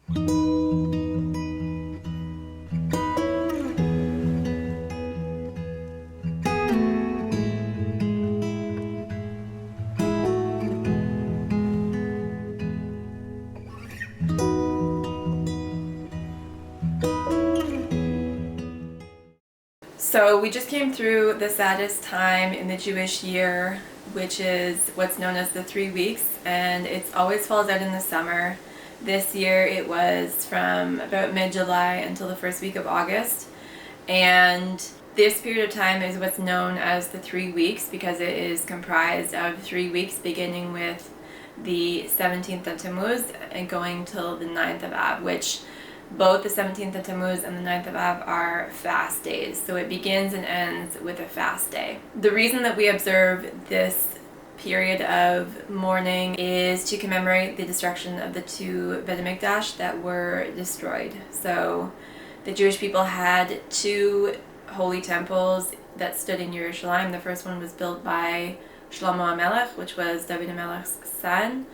So we just came through the saddest time in the Jewish year, which is what's known as the 3 weeks, and it always falls out in the summer. This year it was from about mid-July until the first week of August, and this period of time is what's known as the 3 weeks because it is comprised of 3 weeks beginning with the 17th of Tammuz and going till the 9th of Av, which both the 17th of Tammuz and the 9th of Av are fast days. So it begins and ends with a fast day. The reason that we observe this period of mourning is to commemorate the destruction of the two Beit HaMikdash that were destroyed. So the Jewish people had two holy temples that stood in Jerusalem. The first one was built by Shlomo HaMelech, which was David HaMelech's son.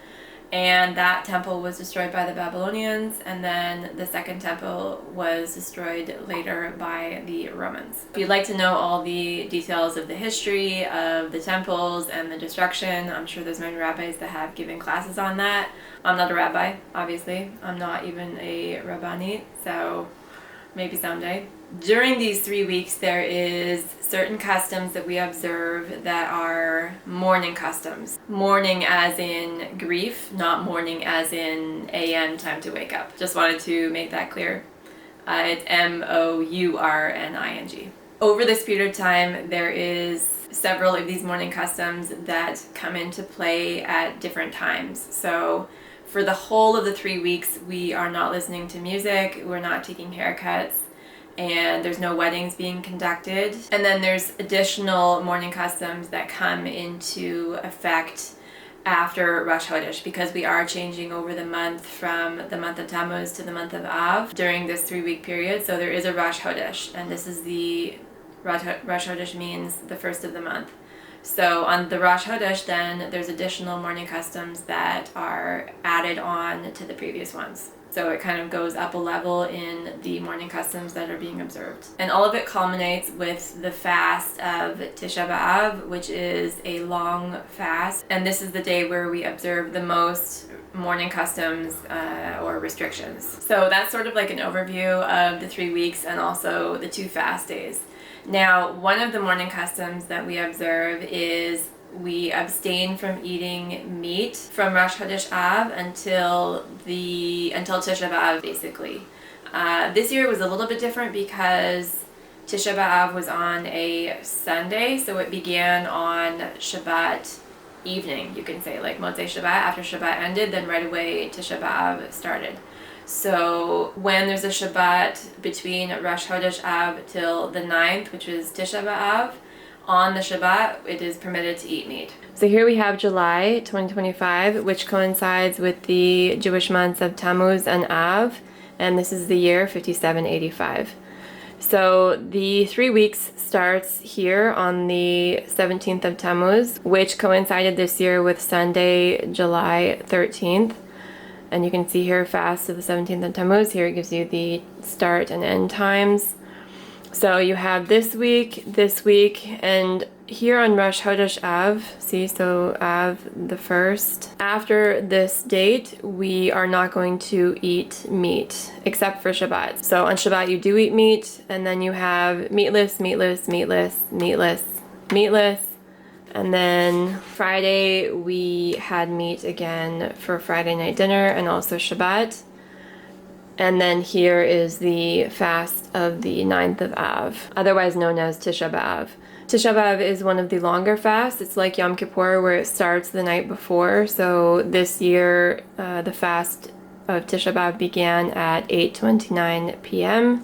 And that temple was destroyed by the Babylonians, and then the second temple was destroyed later by the Romans. If you'd like to know all the details of the history of the temples and the destruction, I'm sure there's many rabbis that have given classes on that. I'm not a rabbi, obviously. I'm not even a rabbanit, so maybe someday. During these 3 weeks, there is certain customs that we observe that are mourning customs. Mourning as in grief, not mourning as in AM, time to wake up. Just wanted to make that clear. It's mourning. Over this period of time, there is several of these mourning customs that come into play at different times. So for the whole of the 3 weeks, we are not listening to music, we're not taking haircuts, and there's no weddings being conducted. And then there's additional mourning customs that come into effect after Rosh Chodesh, because we are changing over the month from the month of Tammuz to the month of Av during this 3 week period. So there is a Rosh Chodesh, and this is the Rosh Chodesh means the first of the month. So on the Rosh Chodesh, then there's additional mourning customs that are added on to the previous ones. So it kind of goes up a level in the mourning customs that are being observed. And all of it culminates with the fast of Tisha B'Av, which is a long fast. And this is the day where we observe the most mourning customs or restrictions. So that's sort of like an overview of the 3 weeks and also the 2 fast days. Now, one of the mourning customs that we observe is we abstain from eating meat from Rosh Chodesh Av until Tisha B'Av, basically. This year it was a little bit different because Tisha B'Av was on a Sunday, so it began on Shabbat evening, you can say, like Motzei Shabbat. After Shabbat ended, then right away Tisha B'Av started. So when there's a Shabbat between Rosh Chodesh Av till the 9th, which is Tisha B'Av, on the Shabbat, it is permitted to eat meat. So here we have July 2025, which coincides with the Jewish months of Tammuz and Av, and this is the year 5785. So the 3 weeks starts here on the 17th of Tammuz, which coincided this year with Sunday, July 13th. And you can see here fast to the 17th of Tammuz. Here it gives you the start and end times. So you have this week, and here on Rosh Chodesh Av, see, so Av the 1st. After this date, we are not going to eat meat, except for Shabbat. So on Shabbat you do eat meat, and then you have meatless, and then Friday we had meat again for Friday night dinner and also Shabbat. And then here is the fast of the 9th of Av, otherwise known as Tisha B'Av. Tisha B'Av is one of the longer fasts. It's like Yom Kippur, where it starts the night before. So this year, the fast of Tisha B'Av began at 8:29 p.m.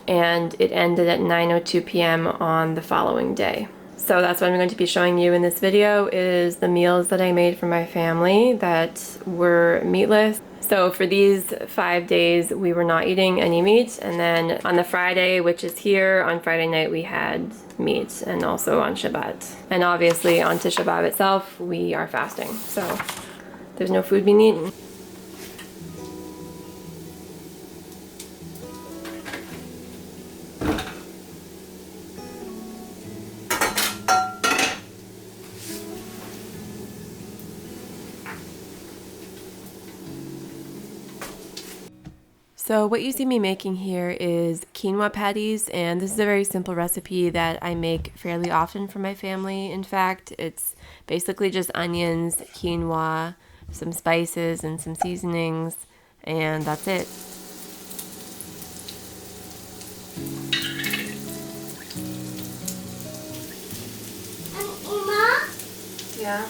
and it ended at 9:02 p.m. on the following day. So that's what I'm going to be showing you in this video, is the meals that I made for my family that were meatless. So for these 5 days, we were not eating any meat. And then on the Friday, which is here, on Friday night, we had meat, and also on Shabbat. And obviously on Tisha B'Av itself, we are fasting. So there's no food being eaten. So what you see me making here is quinoa patties, and this is a very simple recipe that I make fairly often for my family. In fact, it's basically just onions, quinoa, some spices, and some seasonings, and that's it. Uma? Yeah?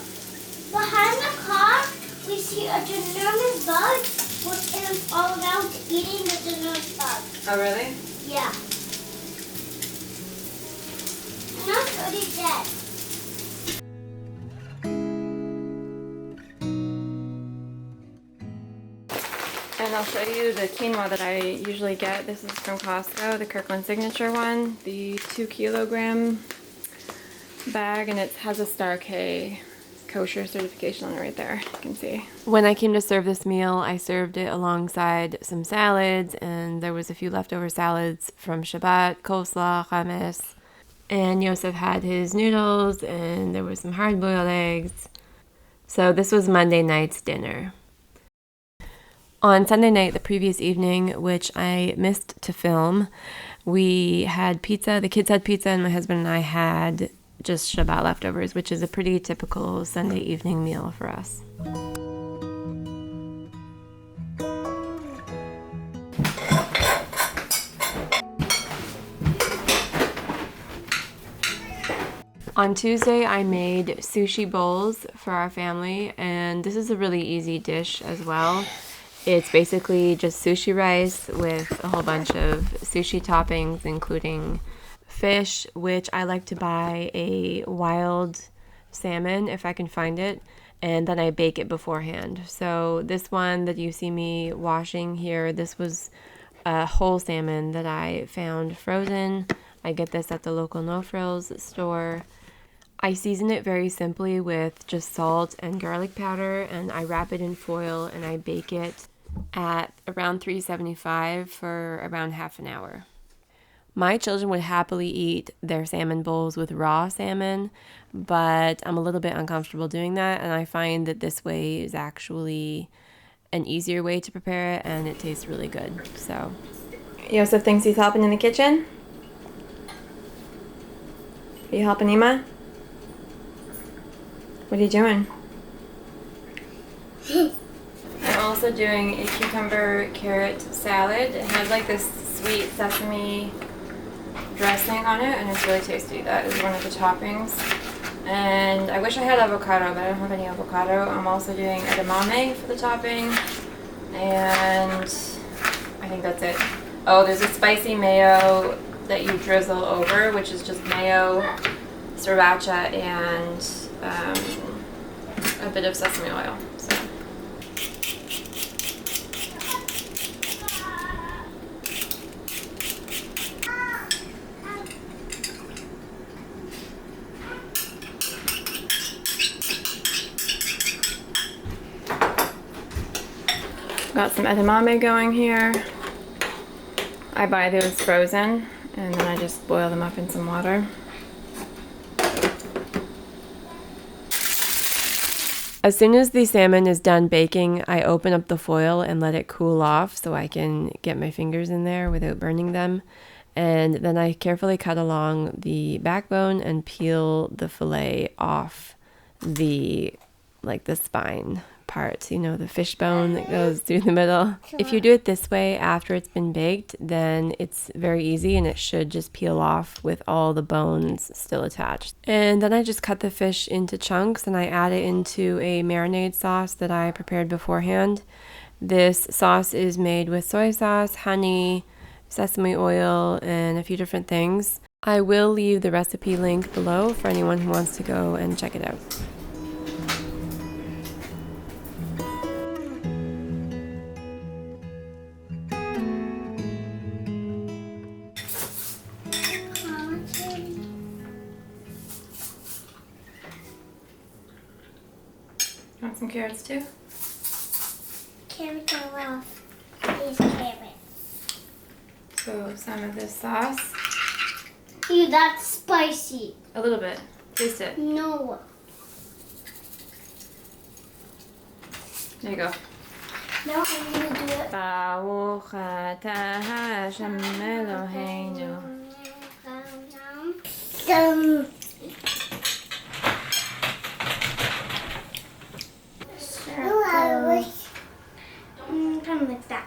Behind the car, we see a ginormous bug, which is all around eating the ginormous bug. Oh, really? Yeah. And that's already dead. And I'll show you the quinoa that I usually get. This is from Costco, the Kirkland Signature one, the 2 kilogram bag, and it has a Star K Kosher certification on it right there, you can see. When I came to serve this meal, I served it alongside some salads, and there was a few leftover salads from Shabbat, coleslaw, hummus, and Yosef had his noodles, and there was some hard-boiled eggs. So this was Monday night's dinner. On Sunday night, the previous evening, which I missed to film, we had pizza. The kids had pizza, and my husband and I had just Shabbat leftovers, which is a pretty typical Sunday evening meal for us. On Tuesday, I made sushi bowls for our family, and this is a really easy dish as well. It's basically just sushi rice with a whole bunch of sushi toppings, including fish, which I like to buy a wild salmon if I can find it, and then I bake it beforehand. So this one that you see me washing here, this was a whole salmon that I found frozen. I get this at the local No Frills store. I season it very simply with just salt and garlic powder, and I wrap it in foil and I bake it at around 375 for around half an hour. My children would happily eat their salmon bowls with raw salmon, but I'm a little bit uncomfortable doing that, and I find that this way is actually an easier way to prepare it, and it tastes really good. So, Yosef thinks he's helping in the kitchen. Are you helping Ima? What are you doing? I'm also doing a cucumber carrot salad. It has like this sweet sesame dressing on it, and it's really tasty. That is one of the toppings. And I wish I had avocado, but I don't have any avocado. I'm also doing edamame for the topping, and I think that's it. Oh, there's a spicy mayo that you drizzle over, which is just mayo, sriracha, and a bit of sesame oil. So. Got some edamame going here. I buy those frozen, and then I just boil them up in some water. As soon as the salmon is done baking, I open up the foil and let it cool off so I can get my fingers in there without burning them. And then I carefully cut along the backbone and peel the fillet off the spine part, you know, the fish bone that goes through the middle. If you do it this way after it's been baked, then it's very easy and it should just peel off with all the bones still attached. And then I just cut the fish into chunks and I add it into a marinade sauce that I prepared beforehand. This sauce is made with soy sauce, honey, sesame oil, and a few different things. I will leave the recipe link below for anyone who wants to go and check it out. Want some carrots too? Carrots are off. These carrots. So some of this sauce. Ew, that's spicy. A little bit. Taste it. No. There you go. No, I'm gonna do it. Baruch atah Hashem Eloheinu. Kind of like that.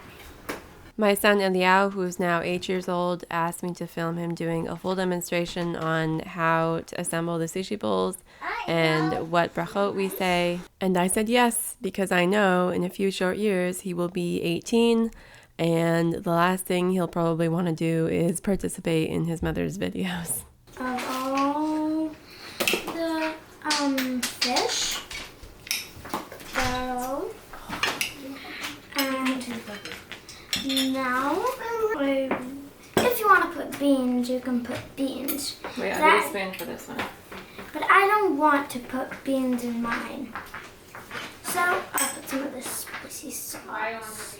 My son Eliyahu, who's now 8 years old, asked me to film him doing a full demonstration on how to assemble the sushi bowls and what brachot we say. And I said yes, because I know in a few short years he will be 18, and the last thing he'll probably want to do is participate in his mother's videos. Of all the fish, barrel, and now, if you want to put beans, you can put beans. Wait, I'll need a spoon for this one. But I don't want to put beans in mine. So I'll put some of this spicy sauce. Why do you want to put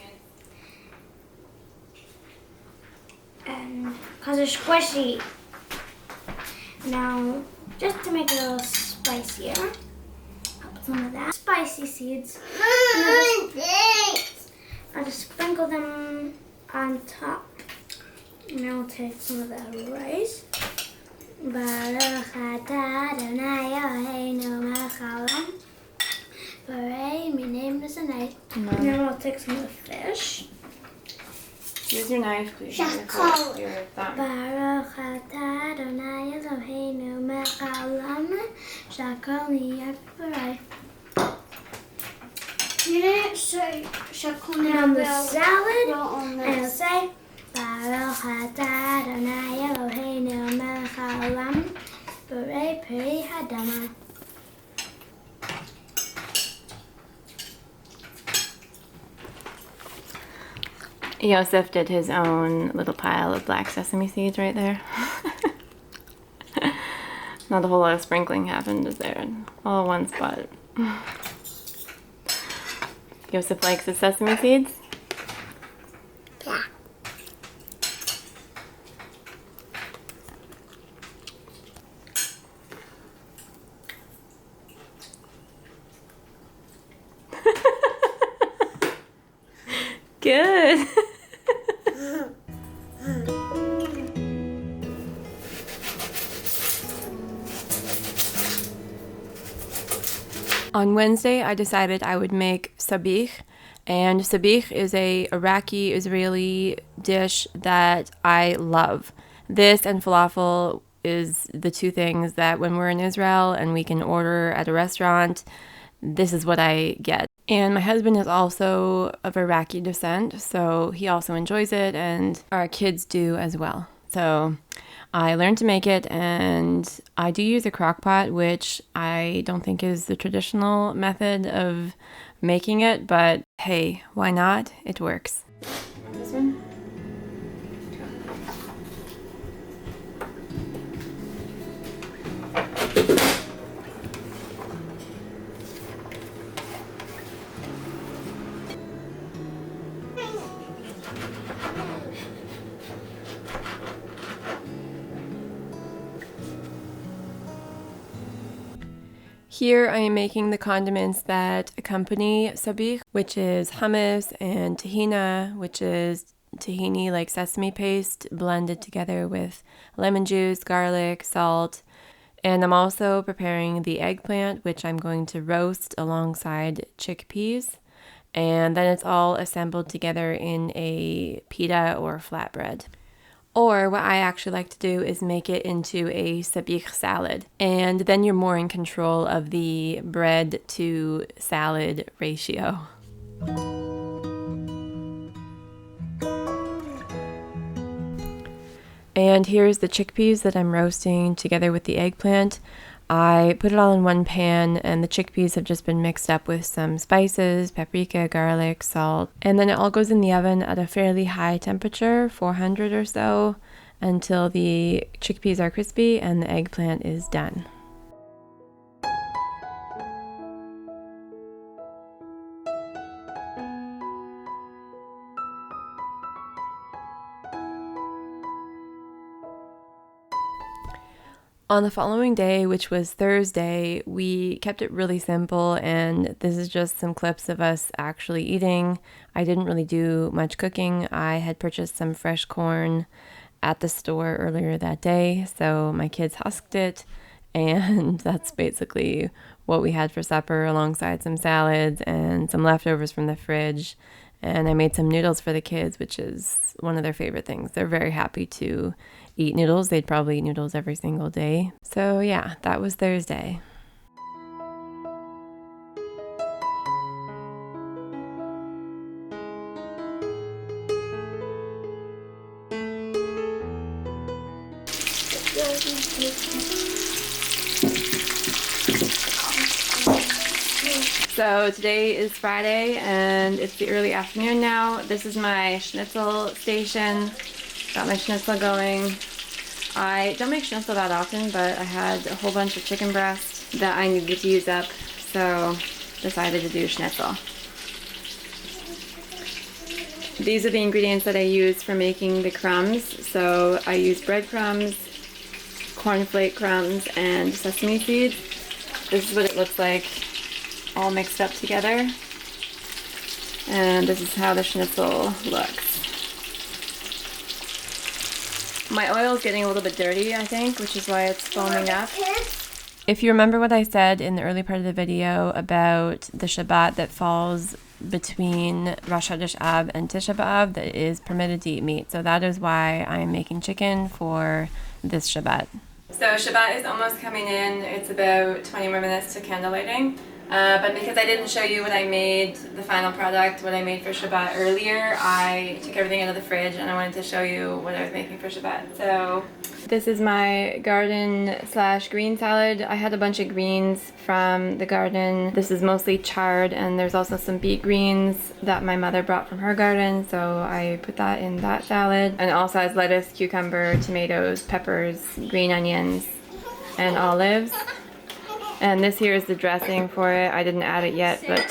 beans? And because they're squishy. Now, just to make it a little spicier, I'll put some of that. Spicy seeds. I'll just sprinkle them on top. And I'll take some of that rice. Baruch atah Adonai Eloheinu melech haolam, borei minim v'zanai. Now I'll take some of the fish. Use your knife, please. Your thumb. Baruch atah Adonai Eloheinu melech haolam, shakol niyeh b'orei. You didn't say shakol niyeh On the salad, and I'll say Baruch atah Adonai Eloheinu melech haolam, borei peri hadama. Yosef did his own little pile of black sesame seeds right there. Not a whole lot of sprinkling happened there, all in one spot. Yosef likes his sesame seeds. Yeah. Good. On Wednesday, I decided I would make sabich, and sabich is a Iraqi Israeli dish that I love. This and falafel is the two things that when we're in Israel and we can order at a restaurant, this is what I get. And my husband is also of Iraqi descent, so he also enjoys it, and our kids do as well. So I learned to make it, and I do use a crock pot, which I don't think is the traditional method of making it, but hey, why not? It works. This one? Here I am making the condiments that accompany sabich, which is hummus, and tahina, which is tahini like sesame paste blended together with lemon juice, garlic, salt. And I'm also preparing the eggplant, which I'm going to roast alongside chickpeas. And then it's all assembled together in a pita or flatbread. Or what I actually like to do is make it into a sabich salad. And then you're more in control of the bread to salad ratio. And here's the chickpeas that I'm roasting together with the eggplant. I put it all in one pan, and the chickpeas have just been mixed up with some spices, paprika, garlic, salt. And then it all goes in the oven at a fairly high temperature, 400 or so, until the chickpeas are crispy and the eggplant is done. On the following day, which was Thursday, we kept it really simple, and this is just some clips of us actually eating. I didn't really do much cooking. I had purchased some fresh corn at the store earlier that day, so my kids husked it, and that's basically what we had for supper, alongside some salads and some leftovers from the fridge. And I made some noodles for the kids, which is one of their favorite things. They're very happy to eat noodles. They'd probably eat noodles every single day. So yeah, that was Thursday. So today is Friday and it's the early afternoon now. This is my schnitzel station. Got my schnitzel going. I don't make schnitzel that often, but I had a whole bunch of chicken breast that I needed to use up, so decided to do schnitzel. These are the ingredients that I use for making the crumbs. So I use breadcrumbs, cornflake crumbs, and sesame seeds. This is what it looks like all mixed up together. And this is how the schnitzel looks. My oil is getting a little bit dirty, I think, which is why it's foaming up. If you remember what I said in the early part of the video about the Shabbat that falls between Rosh Hashana and Tisha B'Av, that is permitted to eat meat. So that is why I'm making chicken for this Shabbat. So Shabbat is almost coming in. It's about 20 more minutes to candle lighting. But because I didn't show you what I made, the final product, what I made for Shabbat earlier, I took everything out of the fridge and I wanted to show you what I was making for Shabbat. So this is my garden/green salad. I had a bunch of greens from the garden. This is mostly chard, and there's also some beet greens that my mother brought from her garden, so I put that in that salad. And it also has lettuce, cucumber, tomatoes, peppers, green onions, and olives. And this here is the dressing for it. I didn't add it yet, but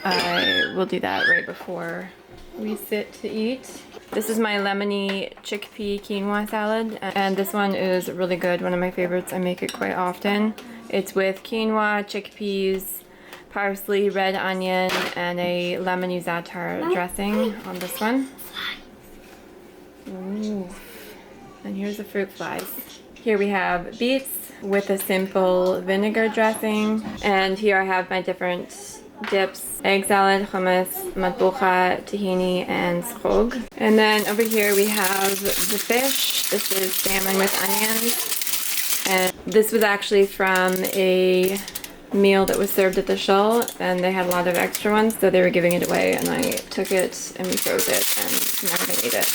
I will do that right before we sit to eat. This is my lemony chickpea quinoa salad, and this one is really good, one of my favorites. I make it quite often. It's with quinoa, chickpeas, parsley, red onion, and a lemon za'atar dressing on this one. Ooh. And here's the fruit flies. Here we have beets with a simple vinegar dressing, and here I have my different dips: egg salad, hummus, matbucha, tahini, and schog. And then over here we have the fish. This is salmon with onions, and this was actually from a meal that was served at the shul, and they had a lot of extra ones, so they were giving it away, and I took it and we froze it, and now I'm gonna eat it.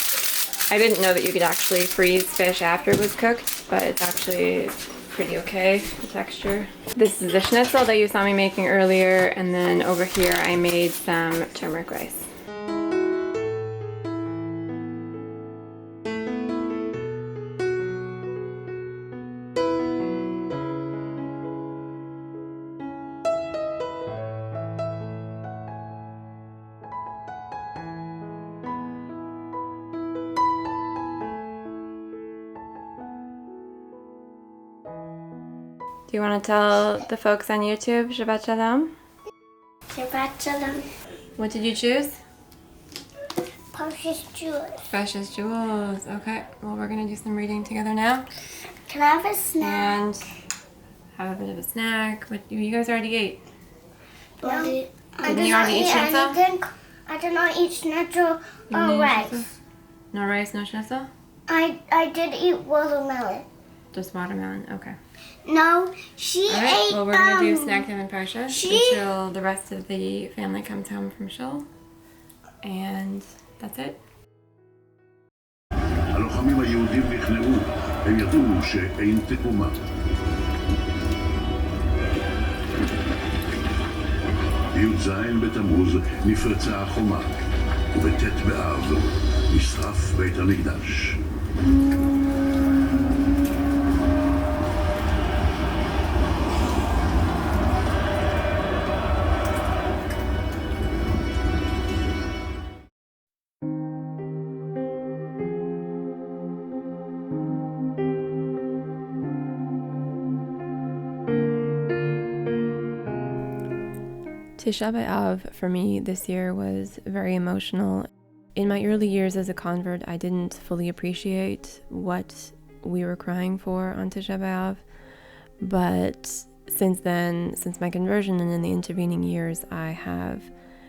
I didn't know that you could actually freeze fish after it was cooked, but it's actually pretty okay, the texture. This is the schnitzel that you saw me making earlier, and then over here I made some turmeric rice. Do you want to tell the folks on YouTube Shabbat Shalom? Shabbat Shalom. What did you choose? Precious jewels. Precious jewels. Okay, well we're going to do some reading together now. Can I have a snack? And have a bit of a snack. What you guys already ate? No, Didn't you already eat schnitzel? I did not eat schnitzel or rice. No rice, no schnitzel? I did eat watermelon. Just watermelon, okay. No, she All right, ate. well we're going to do snack time and parsha until the rest of the family comes home from shul. And that's it. הלוחמים היהודים נכנעו, הם ידעו שאין תקומה. י"ז בתמוז נפרצה החומה, ובט' באב נשרף בית המקדש. Tisha B'Av for me this year was very emotional. In my early years as a convert, I didn't fully appreciate what we were crying for on Tisha B'Av, but since then, since my conversion and in the intervening years, I have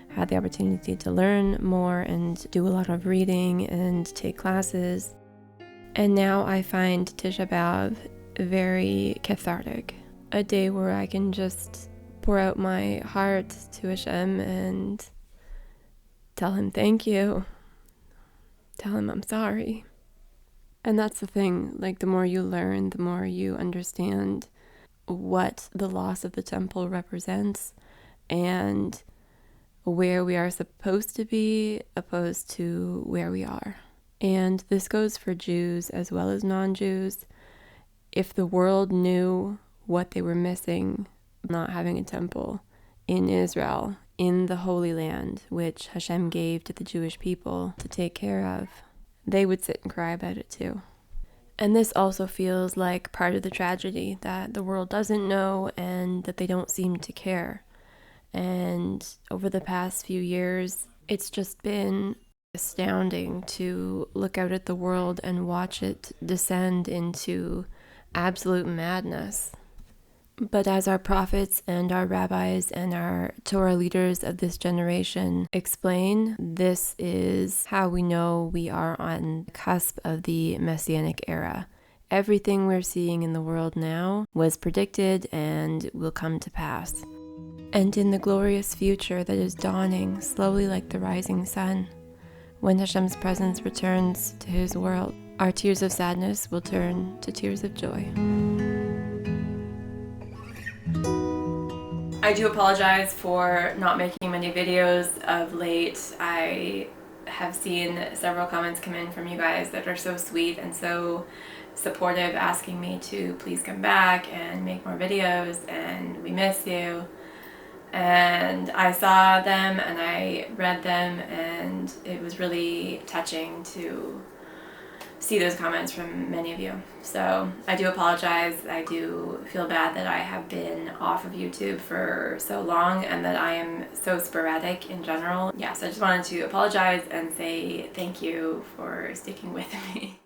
had the opportunity to learn more and do a lot of reading and take classes. And now I find Tisha B'Av very cathartic, a day where I can just pour out my heart to Hashem and tell him thank you, tell him I'm sorry. And that's the thing, like the more you learn, the more you understand what the loss of the temple represents and where we are supposed to be opposed to where we are. And this goes for Jews as well as non-Jews. If the world knew what they were missing, not having a temple in Israel, in the Holy Land, which Hashem gave to the Jewish people to take care of, they would sit and cry about it too. And this also feels like part of the tragedy, that the world doesn't know and that they don't seem to care. And over the past few years, it's just been astounding to look out at the world and watch it descend into absolute madness. But as our prophets and our rabbis and our Torah leaders of this generation explain, this is how we know we are on the cusp of the Messianic era. Everything we're seeing in the world now was predicted and will come to pass. And in the glorious future that is dawning slowly like the rising sun, when Hashem's presence returns to his world, our tears of sadness will turn to tears of joy. I do apologize for not making many videos of late. I have seen several comments come in from you guys that are so sweet and so supportive, asking me to please come back and make more videos, and we miss you. And I saw them and I read them, and it was really touching to see those comments from many of you. So I do apologize. I do feel bad that I have been off of YouTube for so long and that I am so sporadic in general. Yes, I just wanted to apologize and say thank you for sticking with me.